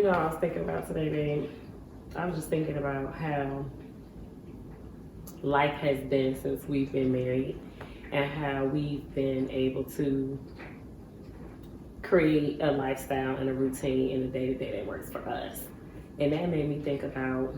I was thinking about today, babe. I was just thinking about how life has been since we've been married and how we've been able to create a lifestyle and a routine in the day-to-day that works for us. And that made me think about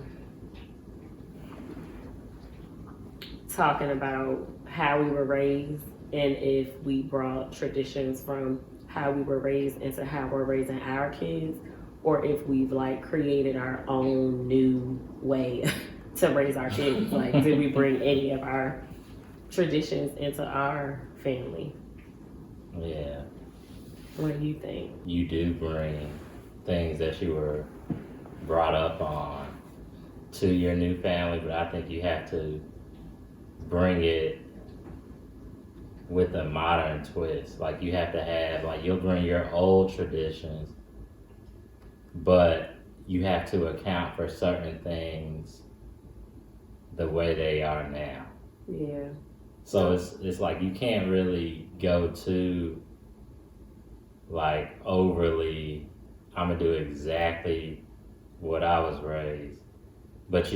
talking about how we were raised and if we brought traditions from how we were raised into how we're raising our kids, or if we've like created our own new way to raise our kids. Like, did we bring any of our traditions into our family? Yeah. What do you think? You do bring things that you were brought up on to your new family, but I think you have to bring it with a modern twist. Like, you have to have, like, you'll bring your old traditions, but you have to account for certain things the way they are now. Yeah. So it's like you can't really go to like overly, I'm gonna do exactly what I was raised, but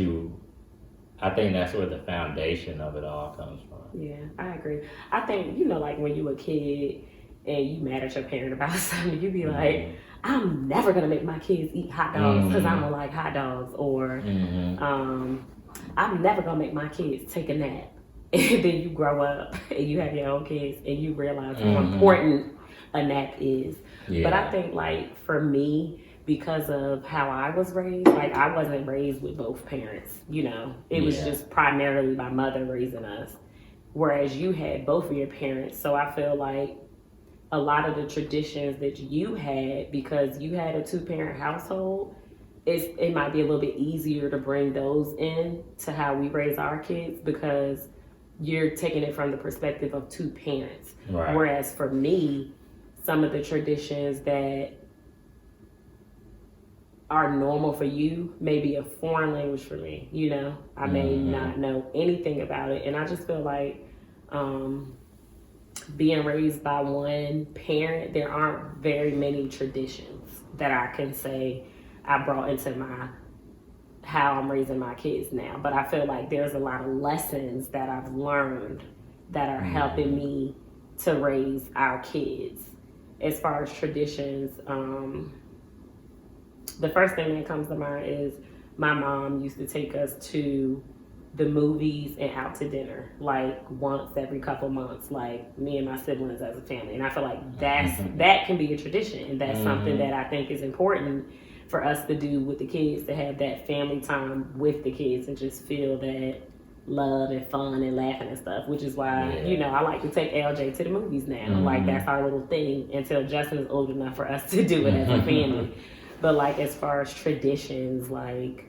I think that's where the foundation of it all comes from. Yeah, I agree. I think, like when you were a kid and you mad at your parent about something, you be like, I'm never gonna make my kids eat hot dogs because I don't like hot dogs, or I'm never gonna make my kids take a nap. And then you grow up and you have your own kids and you realize how important a nap is. Yeah. But I think, like, for me, because of how I was raised, like, I wasn't raised with both parents, It was just primarily my mother raising us. Whereas you had both of your parents. So I feel like a lot of the traditions that you had, because you had a 2-parent household, it might be a little bit easier to bring those in to how we raise our kids, because you're taking it from the perspective of 2 parents. Right. Whereas for me, some of the traditions that are normal for you may be a foreign language for me. I may not know anything about it. And I just feel like being raised by one parent, there aren't very many traditions that I can say I brought into how I'm raising my kids now. But I feel like there's a lot of lessons that I've learned that are helping me to raise our kids. As far as traditions, the first thing that comes to mind is my mom used to take us to the movies and out to dinner, like once every couple months, like me and my siblings as a family. And I feel like that can be a tradition, and that's something that I think is important for us to do with the kids, to have that family time with the kids and just feel that love and fun and laughing and stuff, which is why, I like to take LJ to the movies now. Like, that's our little thing until Justin is old enough for us to do it as a family. But like, as far as traditions, like,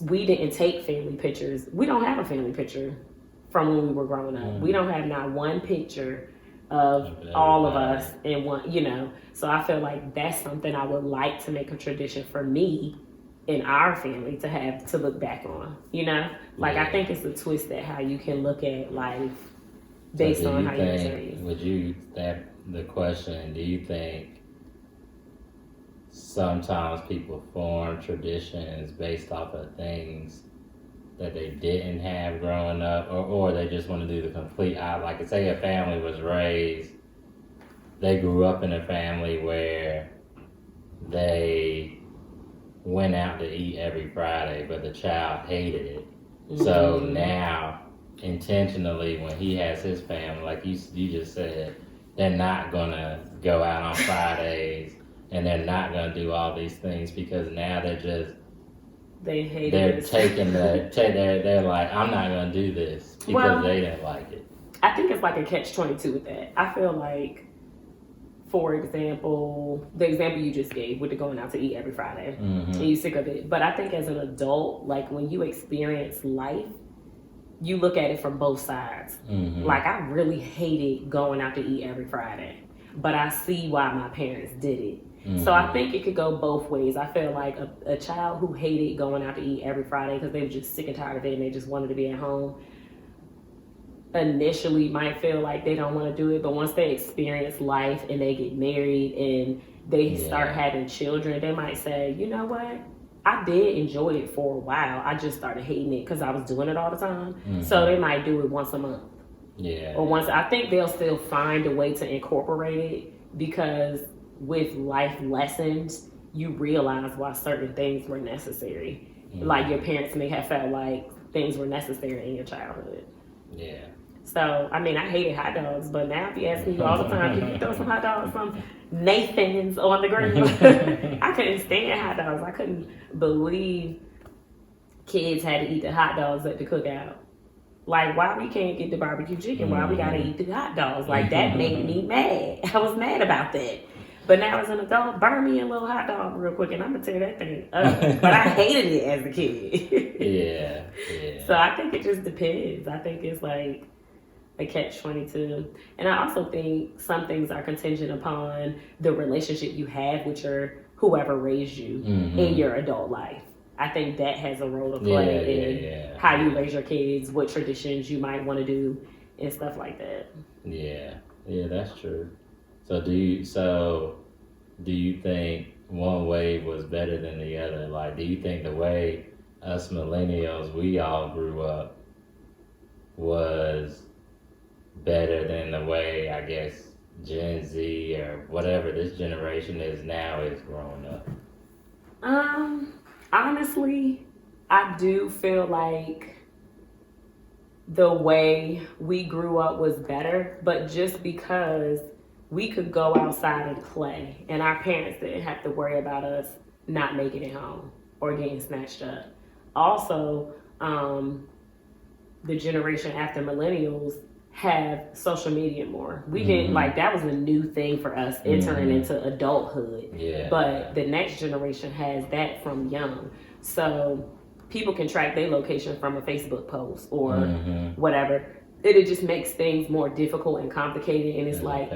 we didn't take family pictures. We don't have a family picture from when we were growing up. We don't have not one picture of all of us in one, So I feel like that's something I would like to make a tradition for me in our family to have to look back on, Like, I think it's a twist at how you can look at life based on how you're raised. The question, do you think sometimes people form traditions based off of things that they didn't have growing up, or they just want to do the complete like say a family was raised, they grew up in a family where they went out to eat every Friday, but the child hated it. Mm-hmm. So now, intentionally, when he has his family, like you just said, they're not gonna go out on Fridays, and they're not gonna do all these things because now they're taking they're like, I'm not gonna do this because they didn't like it. I think it's like a catch-22 with that. I feel like, for example, the example you just gave with the going out to eat every Friday, and you're sick of it. But I think as an adult, like when you experience life, you look at it from both sides. Mm-hmm. Like I really hated going out to eat every Friday, but I see why my parents did it. Mm-hmm. So I think it could go both ways. I feel like a child who hated going out to eat every Friday because they were just sick and tired of it and they just wanted to be at home, initially might feel like they don't want to do it, but once they experience life and they get married and they start having children, they might say, you know what, I did enjoy it for a while, I just started hating it because I was doing it all the time. Mm-hmm. So they might do it once a month, or once. I think they'll still find a way to incorporate it because with life lessons you realize why certain things were necessary. Mm-hmm. Like your parents may have felt like things were necessary in your childhood. So, I mean, I hated hot dogs, but now if you ask me all the time, can you throw some hot dogs from Nathan's on the grill? I couldn't stand hot dogs. I couldn't believe kids had to eat the hot dogs at the cookout. Like, why we can't get the barbecue chicken? Why we gotta eat the hot dogs? Like, that made me mad. I was mad about that. But now as an adult, burn me a little hot dog real quick and I'm gonna tear that thing up. But I hated it as a kid. So I think it just depends. I think it's like a catch-22. And I also think some things are contingent upon the relationship you have with your whoever raised you in your adult life. I think that has a role to play in how you raise your kids, what traditions you might want to do, and stuff like that. Yeah, that's true. So do you think one wave was better than the other? Like, do you think the way us millennials, we all grew up, was better than the way, I guess, Gen Z or whatever this generation is now is growing up? Honestly, I do feel like the way we grew up was better, but just because we could go outside and play and our parents didn't have to worry about us not making it home or getting snatched up. Also, the generation after millennials have social media more. We didn't, like, that was a new thing for us entering into adulthood. But the next generation has that from young. So people can track their location from a Facebook post or whatever. It just makes things more difficult and complicated. And it's like,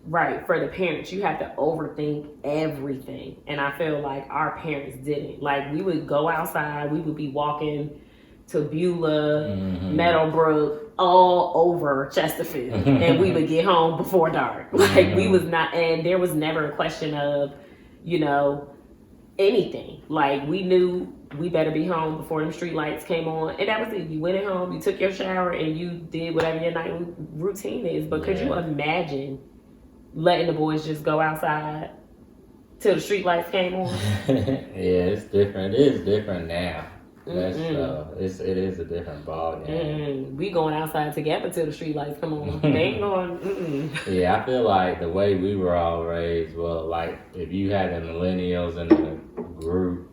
right, for the parents, you have to overthink everything. And I feel like our parents didn't. Like, we would go outside, we would be walking to Beulah, Meadowbrook, all over Chesterfield, and we would get home before dark. Like, we was not, and there was never a question of, you know, anything. Like, we knew we better be home before them street lights came on, and that was it. You went at home, you took your shower, and you did whatever your night routine is. But could you imagine letting the boys just go outside till the street lights came on? It's different. It is different now. That's it is a different ball game. We going outside together till the street lights come on. They ain't going. Yeah, I feel like the way we were all raised, well, like if you had the millennials in the group,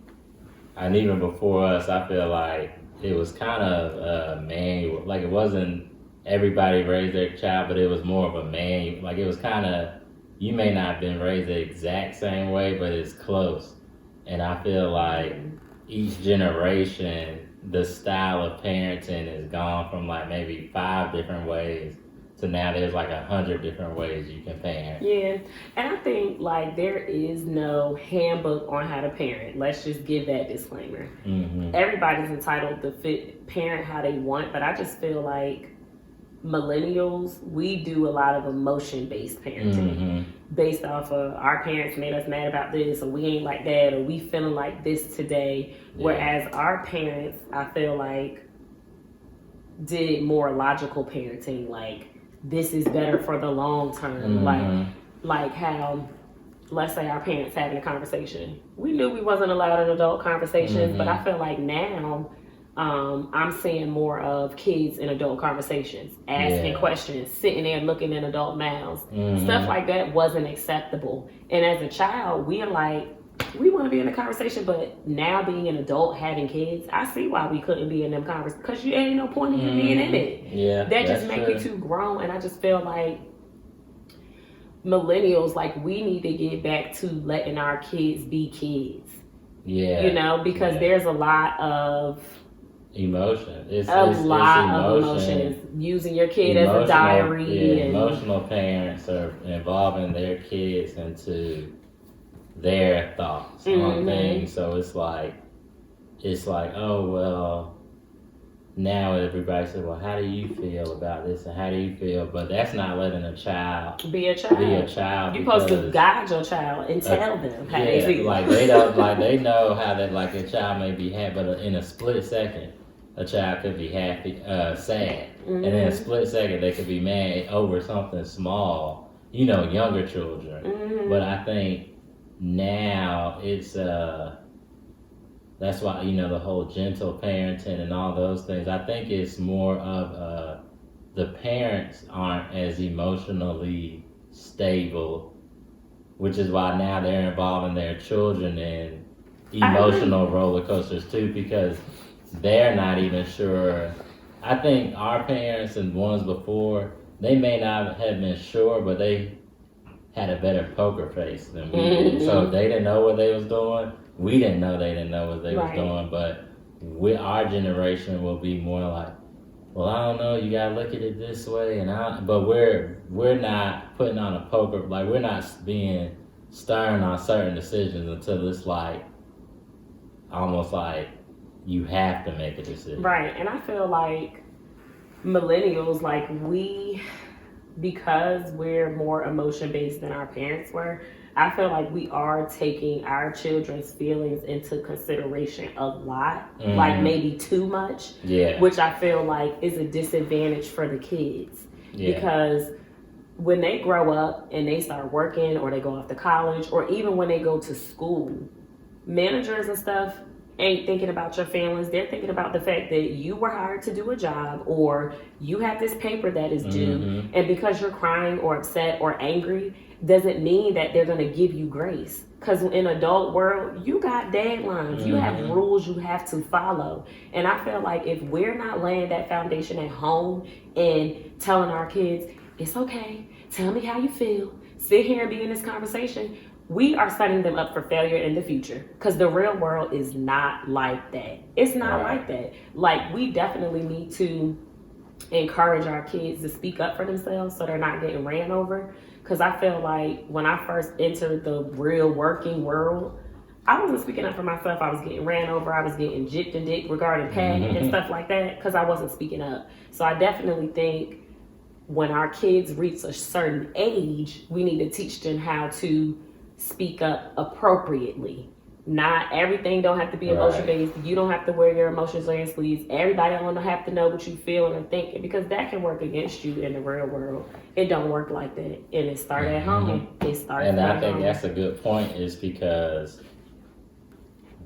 and even before us, I feel like it was kind of manual. Like, it wasn't everybody raised their child, but it was more of a manual. Like, it was kind of, you may not have been raised the exact same way, but it's close. And I feel like each generation, the style of parenting is gone from like maybe 5 different ways to now there's like 100 different ways you can parent. Yeah, and I think like there is no handbook on how to parent. Let's just give that disclaimer. Everybody's entitled to parent how they want, but I just feel like millennials, we do a lot of emotion-based parenting based off of our parents made us mad about this, or we ain't like that, or we feeling like this today. Whereas our parents, I feel like did more logical parenting, like this is better for the long term, like how, let's say our parents having a conversation, we knew we wasn't allowed in adult conversations, but I feel like now I'm seeing more of kids in adult conversations, asking questions, sitting there looking in adult mouths. Stuff like that wasn't acceptable. And as a child, we are like, we want to be in a conversation, but now being an adult having kids, I see why we couldn't be in them conversations, because you ain't no point in you being in it. Yeah, that just make you too grown. And I just feel like millennials, like, we need to get back to letting our kids be kids. Yeah, you know, because there's a lot of emotion. It's of emotions. Using your kid as a diary. Emotional parents are involving their kids into their thoughts on things. So it's like, oh, well, now everybody says, well, how do you feel about this and how do you feel? But that's not letting a child be a child. You're supposed to guide your child and tell them how they feel. Like they don't, like they know how that, like a child may be happy, but in a split second, a child could be happy, sad, and in a split second they could be mad over something small. You know, younger children. But I think now it's that's why, you know, the whole gentle parenting and all those things, I think it's more of the parents aren't as emotionally stable, which is why now they're involving their children in emotional roller coasters too, because they're not even sure. I think our parents and ones before, they may not have been sure, but they had a better poker face than we did. So they didn't know what they was doing. We didn't know they didn't know what they was doing. But our generation will be more like, well, I don't know, you gotta look at it this way, but we're not putting on a poker, like we're not being stern on certain decisions until it's like almost like you have to make a decision. Right. And I feel like millennials, like because we're more emotion based than our parents were, I feel like we are taking our children's feelings into consideration a lot, like maybe too much, which I feel like is a disadvantage for the kids. Because when they grow up and they start working or they go off to college or even when they go to school, managers and stuff ain't thinking about your feelings. They're thinking about the fact that you were hired to do a job or you have this paper that is due, and because you're crying or upset or angry doesn't mean that they're going to give you grace. Because in adult world, you got deadlines, you have rules you have to follow. And I feel like if we're not laying that foundation at home and telling our kids, it's okay, tell me how you feel, sit here and be in this conversation, we are setting them up for failure in the future, because the real world is not like that. It's not like that. Like, we definitely need to encourage our kids to speak up for themselves so they're not getting ran over. Because I feel like when I first entered the real working world, I wasn't speaking up for myself. I was getting ran over. I was getting jipped and dick regarding pay and stuff like that because I wasn't speaking up. So I definitely think when our kids reach a certain age, we need to teach them how to speak up appropriately. Not everything don't have to be emotion based. You don't have to wear your emotions on your sleeves. Everybody don't have to know what you feel and thinking, because that can work against you in the real world. It don't work like that, and it starts at home. It starts. And I think that's a good point, is because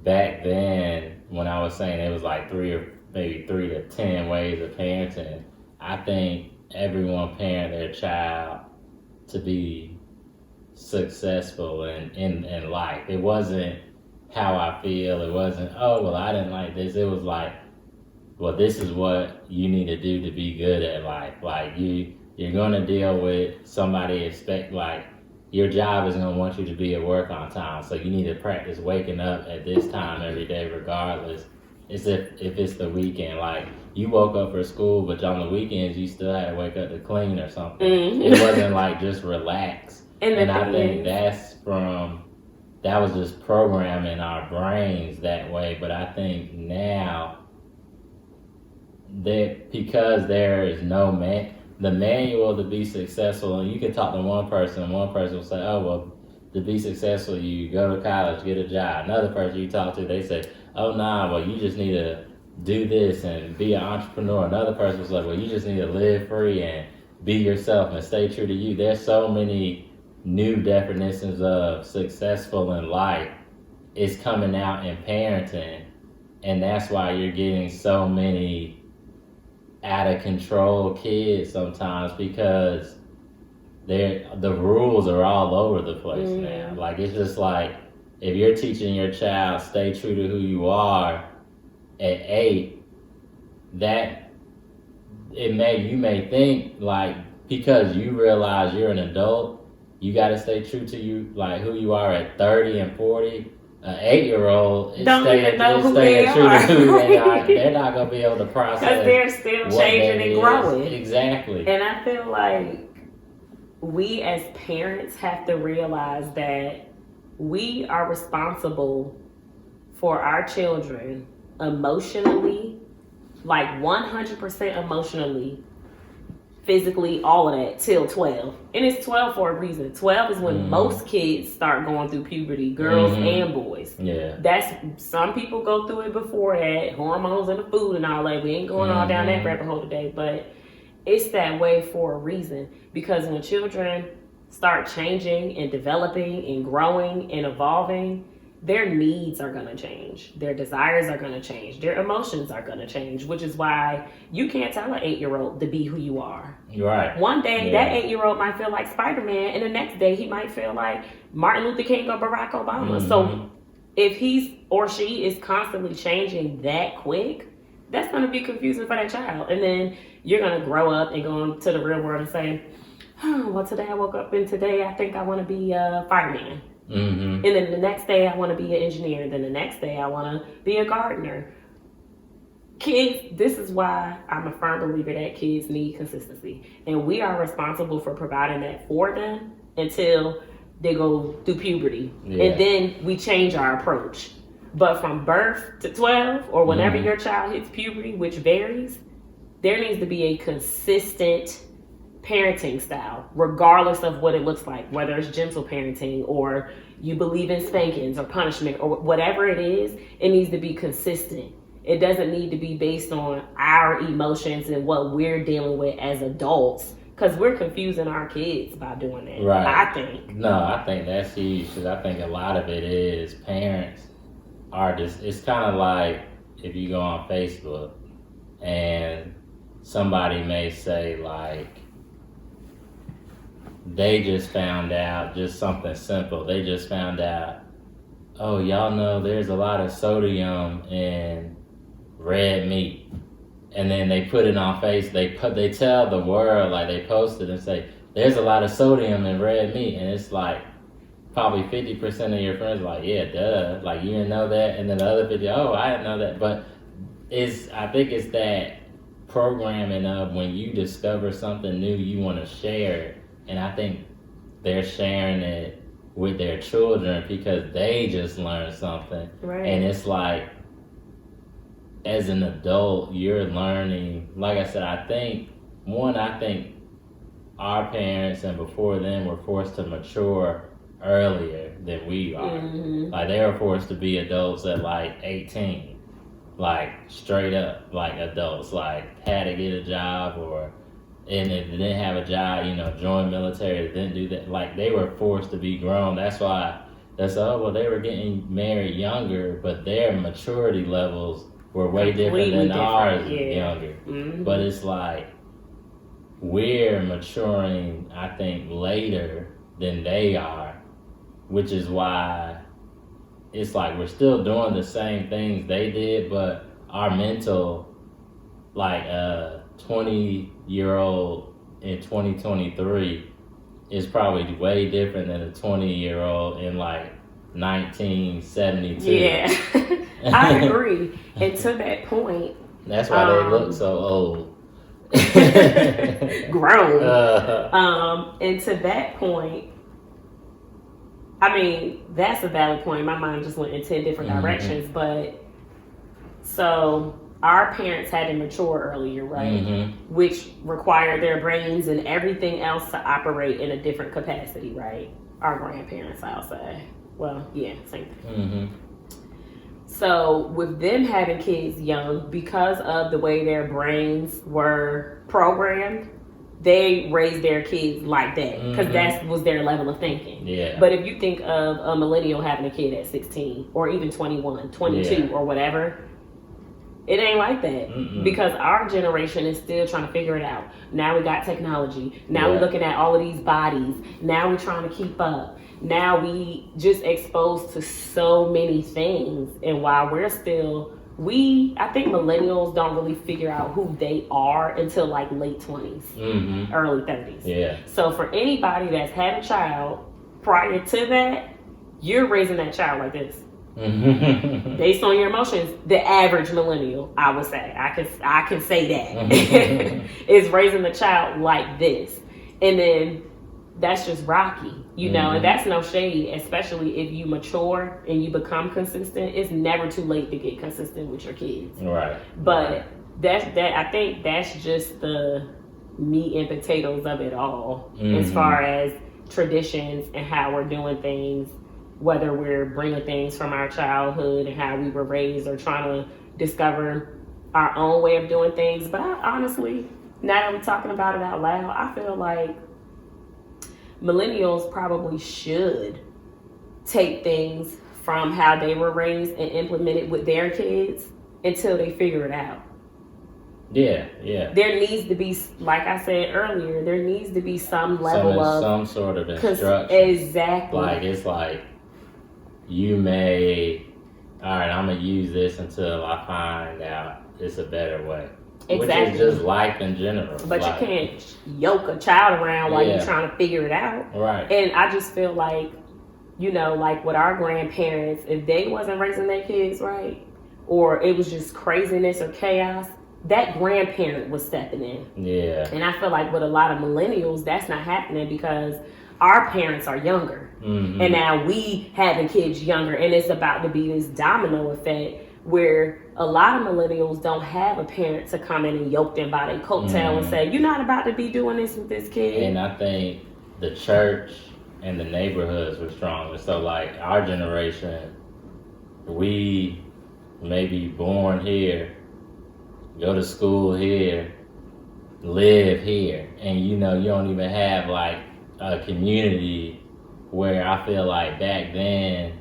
back then when I was saying it was like 3 to 10 ways of parenting, I think everyone parent their child to be successful in life. It wasn't how I feel. It wasn't, oh, well, I didn't like this. It was like, well, this is what you need to do to be good at life. Like, you're going to deal with somebody like, your job is going to want you to be at work on time. So you need to practice waking up at this time every day regardless. It's if it's the weekend. Like, you woke up for school, but on the weekends you still had to wake up to clean or something. It wasn't like just relax. And I think that was just programming our brains that way. But I think now that because there is no the manual to be successful, and you can talk to one person and one person will say, oh, well, to be successful, you go to college, get a job. Another person you talk to, they say, oh, nah, well, you just need to do this and be an entrepreneur. Another person was like, well, you just need to live free and be yourself and stay true to you. There's so many new definitions of successful in life. It's coming out in parenting, and that's why you're getting so many out of control kids sometimes, because the rules are all over the place now. Like, it's just like, if you're teaching your child stay true to who you are at 8, that you may think like, because you realize you're an adult, you got to stay true to you, like who you are at 30 and 40. An 8-year-old is staying true to who they are. They're not going to be able to process, because they're still changing and growing. Exactly. And I feel like we as parents have to realize that we are responsible for our children emotionally, like 100% emotionally, physically, all of that, till 12. And it's 12 for a reason. 12 is when most kids start going through puberty, girls and boys. Yeah. Some people go through it before that, hormones and the food and all that. We ain't going all down that rabbit hole today, but it's that way for a reason. Because when children start changing and developing and growing and evolving, their needs are going to change. Their desires are going to change. Their emotions are going to change, which is why you can't tell an 8-year-old to be who you are. Right. One day, that 8-year-old might feel like Spider-Man, and the next day he might feel like Martin Luther King or Barack Obama. So if he or she is constantly changing that quick, that's going to be confusing for that child. And then you're going to grow up and go into the real world and say, well, today I woke up and today I think I want to be a fireman. And then the next day I want to be an engineer. And then the next day I want to be a gardener. Kids, this is why I'm a firm believer that kids need consistency. And we are responsible for providing that for them until they go through puberty. And then we change our approach. But from birth to 12 or whenever your child hits puberty, which varies, there needs to be a consistent parenting style, regardless of what it looks like, whether it's gentle parenting or you believe in spankings or punishment or whatever it is, it needs to be consistent. It doesn't need to be based on our emotions and what we're dealing with as adults, because we're confusing our kids by doing that. Right. I think. No, I think that's huge, because I think a lot of it is parents are just, it's kind of like if you go on Facebook and somebody may say like, they just found out just something simple. They just found out, oh, y'all know there's a lot of sodium in red meat. And then they put it on they tell the world, like they post it and say, there's a lot of sodium in red meat. And it's like, probably 50% of your friends are like, yeah, duh. Like, you didn't know that. And then the other 50, oh, I didn't know that. But I think it's that programming of when you discover something new, you want to share it. And I think they're sharing it with their children because they just learned something. Right. And it's like, as an adult, you're learning. Like I said, I think our parents and before them were forced to mature earlier than we are. Like, they were forced to be adults at like 18. Like, straight up, like adults. Like, had to get a job and if they didn't have a job, join military, didn't do that. Like, they were forced to be grown. That's why they were getting married younger, but their maturity levels were way different than ours younger. But it's like, we're maturing, I think, later than they are, which is why it's like we're still doing the same things they did, but our mental, like 20-year-old in 2023 is probably way different than a 20-year-old in like 1972. Yeah, I agree. And to that point, that's why they look so old. Grown. And to that point, I mean, that's a valid point. My mind just went in 10 different directions, but so our parents had to mature earlier, right? Which required their brains and everything else to operate in a different capacity, right? Our grandparents, I'll say. Well, yeah, same thing. So with them having kids young, because of the way their brains were programmed, they raised their kids like that because that was their level of thinking. Yeah. But if you think of a millennial having a kid at 16 or even 21, 22 or whatever, it ain't like that because our generation is still trying to figure it out. Now we got technology. Now we're looking at all of these bodies. Now we're trying to keep up. Now we just exposed to so many things. And while we're still, I think millennials don't really figure out who they are until like late 20s, early 30s. Yeah. So for anybody that's had a child prior to that, you're raising that child like this. Based on your emotions, the average millennial, I would say, I can say that, is raising the child like this. And then that's just rocky, you know, and that's no shade, especially if you mature and you become consistent. It's never too late to get consistent with your kids. Right. But I think that's just the meat and potatoes of it all, as far as traditions and how we're doing things, whether we're bringing things from our childhood and how we were raised or trying to discover our own way of doing things. But I honestly, now that I'm talking about it out loud, I feel like millennials probably should take things from how they were raised and implement it with their kids until they figure it out. Yeah. There needs to be, like I said earlier, there needs to be some level of some sort of instruction. Exactly. Like it's like you may, all right, I'm gonna use this until I find out it's a better way. Exactly. Which is just life in general. But like, you can't yoke a child around while you're trying to figure it out. Right. And I just feel like, you know, like with our grandparents, if they wasn't raising their kids right, or it was just craziness or chaos, that grandparent was stepping in. Yeah. And I feel like with a lot of millennials, that's not happening because our parents are younger. And now we having kids younger, and it's about to be this domino effect where a lot of millennials don't have a parent to come in and yoke them by their coattail and say, you're not about to be doing this with this kid. And I think the church and the neighborhoods were stronger. So like our generation, we may be born here, go to school here, live here, and you know, you don't even have like a community where I feel like back then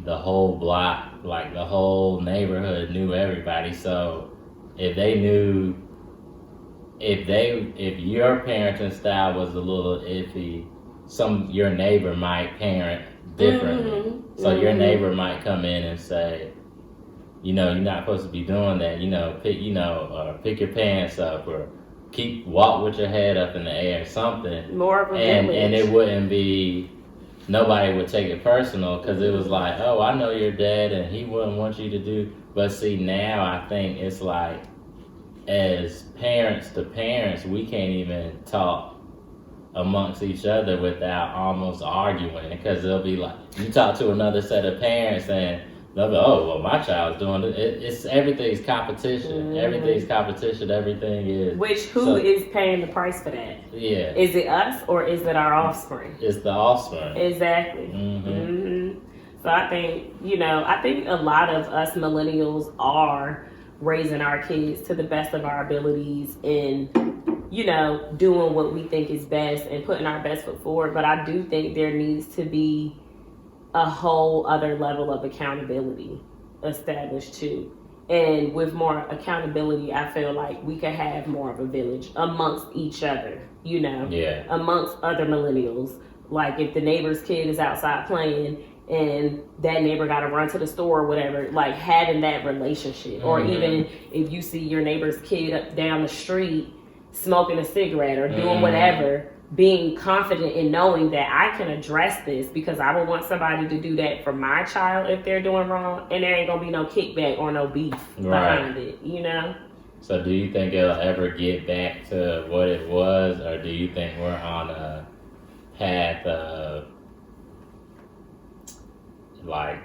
the whole block, like the whole neighborhood knew everybody. So if they knew, if your parenting style was a little iffy, your neighbor might parent differently. So your neighbor might come in and say, you know, you're not supposed to be doing that. You know, pick your pants up, or walk with your head up in the air, something. More of a village. And it wouldn't be, nobody would take it personal because it was like, oh, I know your dad and he wouldn't want you to do. But see, now I think it's like, as parents to parents, we can't even talk amongst each other without almost arguing, because they'll be like, you talk to another set of parents and they'll be, oh, well, my child's doing it. It's everything's competition. Everything's competition. Everything is. Who is paying the price for that? Yeah. Is it us or is it our offspring? It's the offspring. Exactly. So I think, a lot of us millennials are raising our kids to the best of our abilities and, doing what we think is best and putting our best foot forward. But I do think there needs to be a whole other level of accountability established too. And with more accountability, I feel like we could have more of a village amongst each other, amongst other millennials. Like if the neighbor's kid is outside playing and that neighbor got to run to the store or whatever, like having that relationship. Or even if you see your neighbor's kid up down the street smoking a cigarette or doing whatever, being confident in knowing that I can address this, because I would want somebody to do that for my child if they're doing wrong, and there ain't gonna be no kickback or no beef behind it, So do you think it'll ever get back to what it was, or do you think we're on a path of like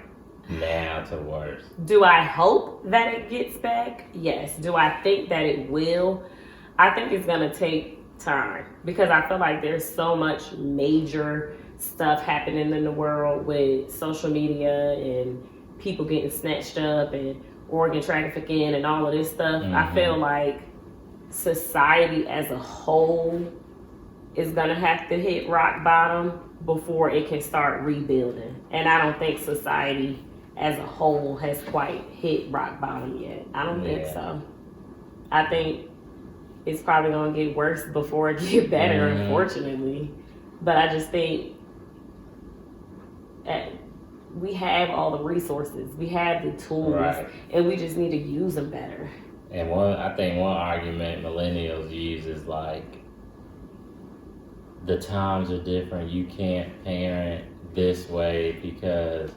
now to worse? Do I hope that it gets back? Yes. Do I think that it will? I think it's gonna take time, because I feel like there's so much major stuff happening in the world with social media and people getting snatched up and organ trafficking and all of this stuff, I feel like society as a whole is gonna have to hit rock bottom before it can start rebuilding. And I don't think society as a whole has quite hit rock bottom yet. I don't think so. I think it's probably gonna get worse before it get better, unfortunately. But I just think we have all the resources, we have the tools, and we just need to use them better. And I think one argument millennials use is like, the times are different. You can't parent this way because,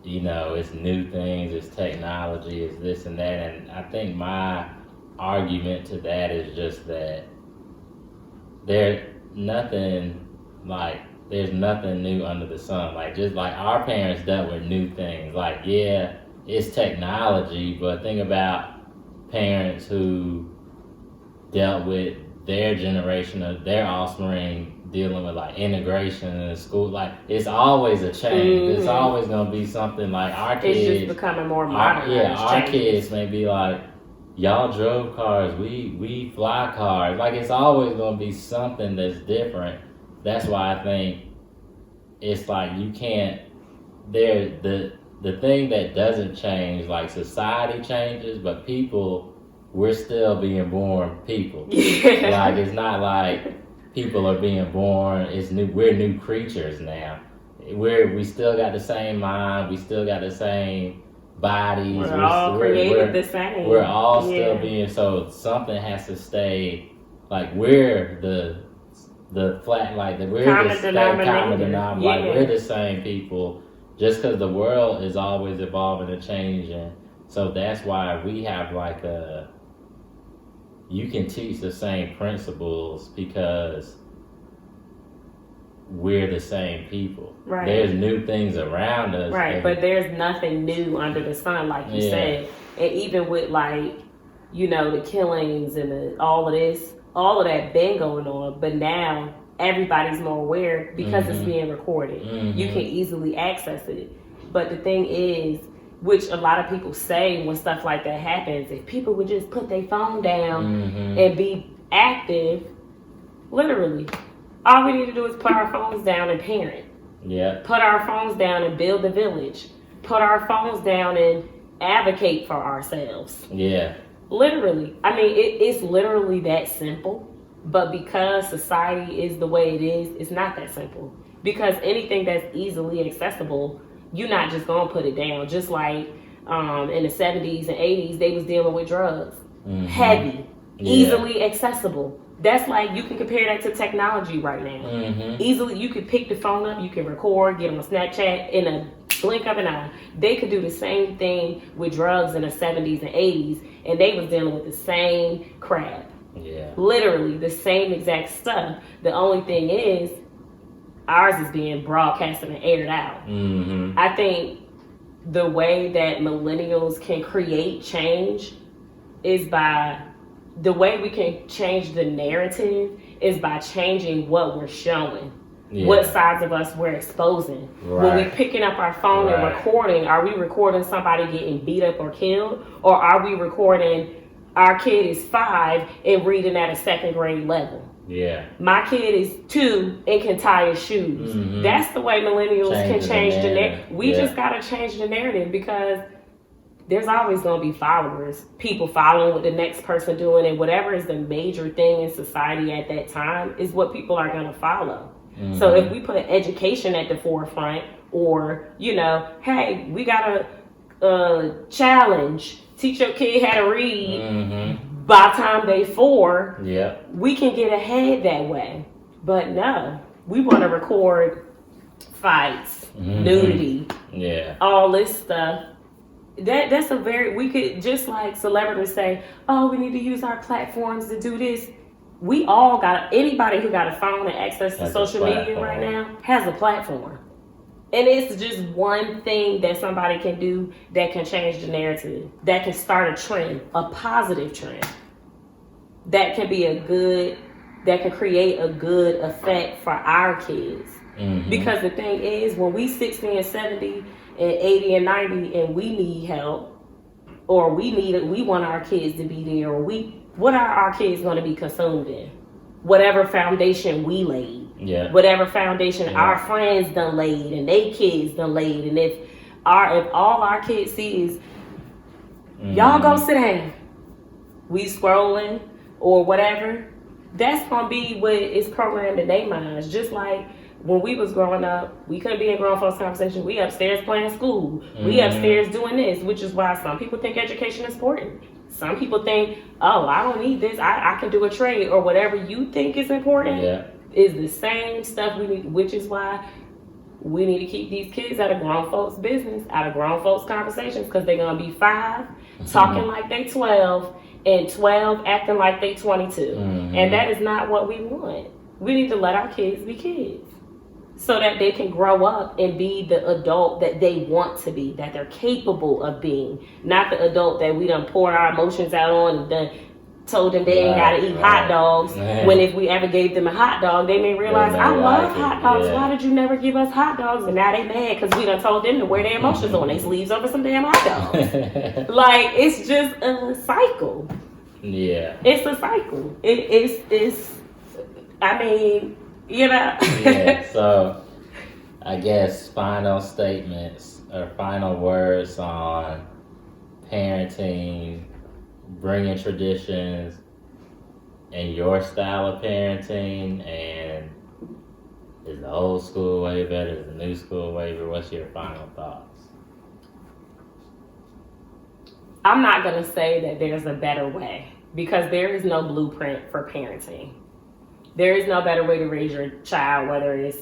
you know, it's new things, it's technology, it's this and that. And I think my argument to that is just that there's nothing new under the sun. Like, just like our parents dealt with new things. Like, yeah, it's technology, but think about parents who dealt with their generation of their offspring dealing with like integration in the school. Like, it's always a change. It's always gonna be something like our kids. It's just becoming more modern. Our kids may be like, y'all drove cars, we fly cars. Like, it's always gonna be something that's different. That's why I think it's like you can't. The thing that doesn't change, like society changes, but people, we're still being born people. Like, it's not like people are being born. It's new. We're new creatures now. We still got the same mind. We still got the same bodies. We're all created the same. We're all still being. So something has to stay. Like, we're the flat. Like, we're the same common denominator. Like, we're the same people. Just because the world is always evolving and changing. So that's why we have like you can teach the same principles because we're the same people. Right. There's new things around us. Right, but there's nothing new under the sun, like you said. And even with, like, you know, the killings and all of that been going on, but now everybody's more aware because it's being recorded. You can easily access it. But the thing is, which a lot of people say when stuff like that happens, if people would just put their phone down and be active, literally, all we need to do is put our phones down and parent. Yeah. Put our phones down and build a village. Put our phones down and advocate for ourselves. Yeah. Literally. I mean, it's literally that simple. But because society is the way it is, it's not that simple. Because anything that's easily accessible, you're not just going to put it down. Just like in the 70s and 80s, they was dealing with drugs. Heavy, easily accessible. That's like, you can compare that to technology right now. Easily, you could pick the phone up, you can record, get on Snapchat in a blink of an eye. They could do the same thing with drugs in the 70s and 80s, and they was dealing with the same crap. Yeah. Literally the same exact stuff. The only thing is, ours is being broadcasted and aired out. I think the way that millennials can create change is by, the way we can change the narrative is by changing what we're showing. What sides of us we're exposing. When we're picking up our phone and recording, are we recording somebody getting beat up or killed? Or are we recording our kid is 5 and reading at a 2nd grade level? Yeah. My kid is 2 and can tie his shoes. That's the way millennials can change the narrative. We just got to change the narrative, because there's always going to be followers. People following what the next person doing, and whatever is the major thing in society at that time is what people are going to follow. So if we put education at the forefront, or, you know, hey, we got a challenge, teach your kid how to read by the time they 4, we can get ahead that way. But no, we want to record fights, nudity, all this stuff. That's we could, just like celebrities say, oh, we need to use our platforms to do this. We all anybody who got a phone and access to social media right now has a platform. And it's just one thing that somebody can do that can change the narrative, that can start a trend, a positive trend, that can be that can create a good effect for our kids. Because the thing is, when we 60 and 70 and 80 and 90 and we need help, or we want our kids to be there, or what are our kids going to be consumed in? Whatever foundation we laid. Yeah. Whatever foundation our friends done laid and they kids done laid. And if all our kids see is, y'all go sit down, we scrolling or whatever, that's going to be what is programmed in their minds. Just like when we was growing up, we couldn't be in grown folks conversation. We upstairs playing school. We upstairs doing this, which is why some people think education is important. Some people think, oh, I don't need this. I can do a trade, or whatever you think is important is the same stuff we need, which is why we need to keep these kids out of grown folks' business, out of grown folks' conversations, because they're going to be 5 talking like they 12 and 12 acting like they 22. And that is not what we want. We need to let our kids be kids so that they can grow up and be the adult that they want to be, that they're capable of being, not the adult that we done poured our emotions out on and done told them they ain't gotta eat hot dogs. When if we ever gave them a hot dog, they may realize, I love hot dogs. Why did you never give us hot dogs? And now they mad because we done told them to wear their emotions on their sleeves over some damn hot dogs. Like, it's just a cycle. Yeah. It's a cycle. It's I mean, you know. Yeah, so I guess final statements or final words on parenting, bringing traditions, and your style of parenting, and is the old school way better, is the new school way better? What's your final thoughts? I'm not going to say that there's a better way, because there is no blueprint for parenting. There is no better way to raise your child, whether it's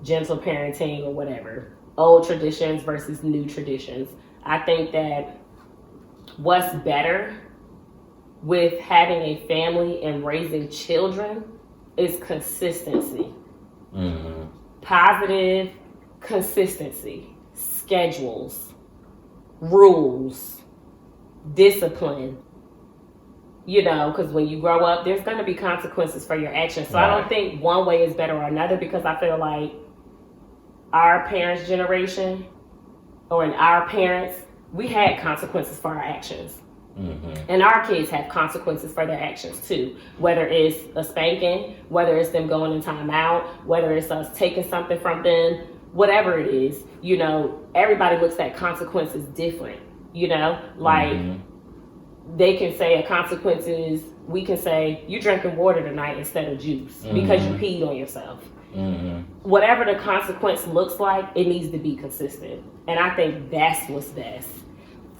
gentle parenting or whatever. Old traditions versus new traditions. I think that what's better with having a family and raising children is consistency. Positive consistency. Schedules. Rules. Discipline. You know, because when you grow up, there's going to be consequences for your actions. So I don't think one way is better or another, because I feel like our parents' generation, or in our parents, we had consequences for our actions. And our kids have consequences for their actions too. Whether it's a spanking, whether it's them going in time out, whether it's us taking something from them, whatever it is, you know, everybody looks at consequences different, you know, like they can say a consequence is, we can say, you drinking water tonight instead of juice because you peed on yourself. Whatever the consequence looks like, it needs to be consistent. And I think that's what's best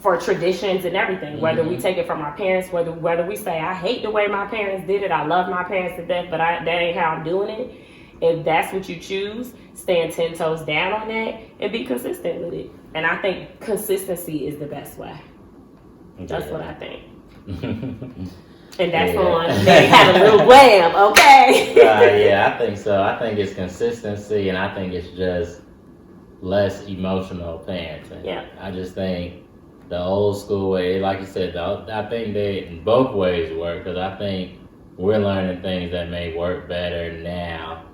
for traditions and everything, whether we take it from our parents, whether we say, I hate the way my parents did it, I love my parents to death, but that ain't how I'm doing it. If that's what you choose, stand 10 toes down on that and be consistent with it. And I think consistency is the best way. That's what I think. And that's on they have a little glam, okay? Yeah, I think so. I think it's consistency, and I think it's just less emotional parenting. Yeah. I just think the old school way, like you said, I think they both ways work, because I think we're learning things that may work better now,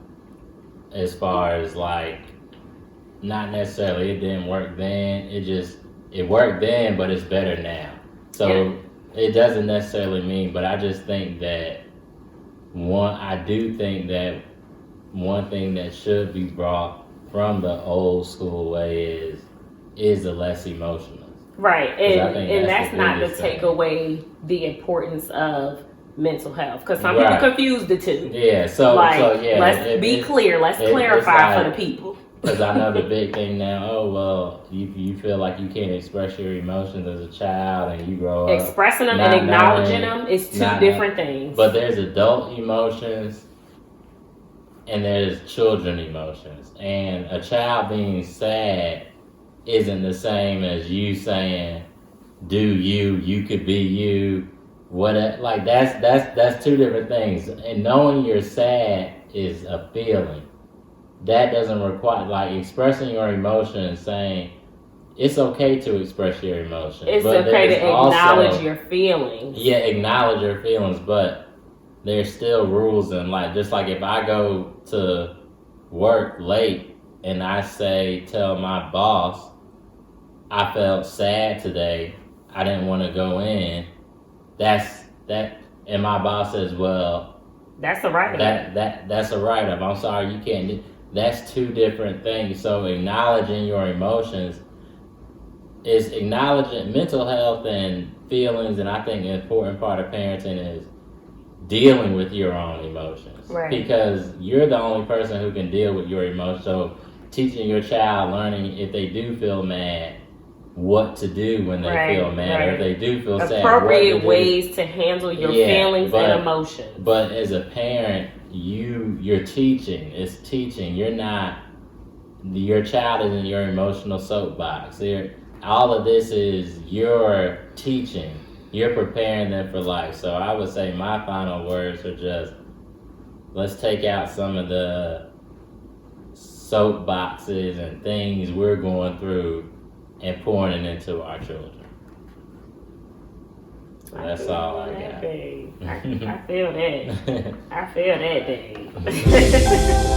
as far as like, not necessarily it didn't work then, it worked then, but it's better now. So it doesn't necessarily mean, but I just think that I do think that one thing that should be brought from the old school way is the less emotional. Right, and that's not to take away the importance of mental health, because some people confuse the two. Yeah, so let's be clear. Let's clarify for the people. Because I know the big thing now, oh, well, you feel like you can't express your emotions as a child, and you grow up. Expressing them and acknowledging them is two different things. But there's adult emotions and there's children emotions. And a child being sad isn't the same as you saying, do you could be you. Like that's two different things. And knowing you're sad is a feeling. That doesn't require, like, expressing your emotions, saying it's okay to express your emotions. It's okay to acknowledge your feelings. Yeah, acknowledge your feelings, but there's still rules, and like, just like if I go to work late and I tell my boss, I felt sad today, I didn't want to go in, and my boss says, well, that's a write-up. That's a write-up. I'm sorry, you can't do. That's two different things. So acknowledging your emotions is acknowledging mental health and feelings, and I think an important part of parenting is dealing with your own emotions. Right. Because you're the only person who can deal with your emotions. So teaching your child, learning if they do feel mad, what to do when they feel mad, or if they do feel sad. Appropriate ways to handle your feelings and emotions. But as a parent, you're teaching. It's teaching. You're not. Your child is in your emotional soapbox. All of this is your teaching. You're preparing them for life. So I would say my final words are just, let's take out some of the soapboxes and things we're going through and pouring it into our children. That's all I got. I feel that. I feel that, Dave.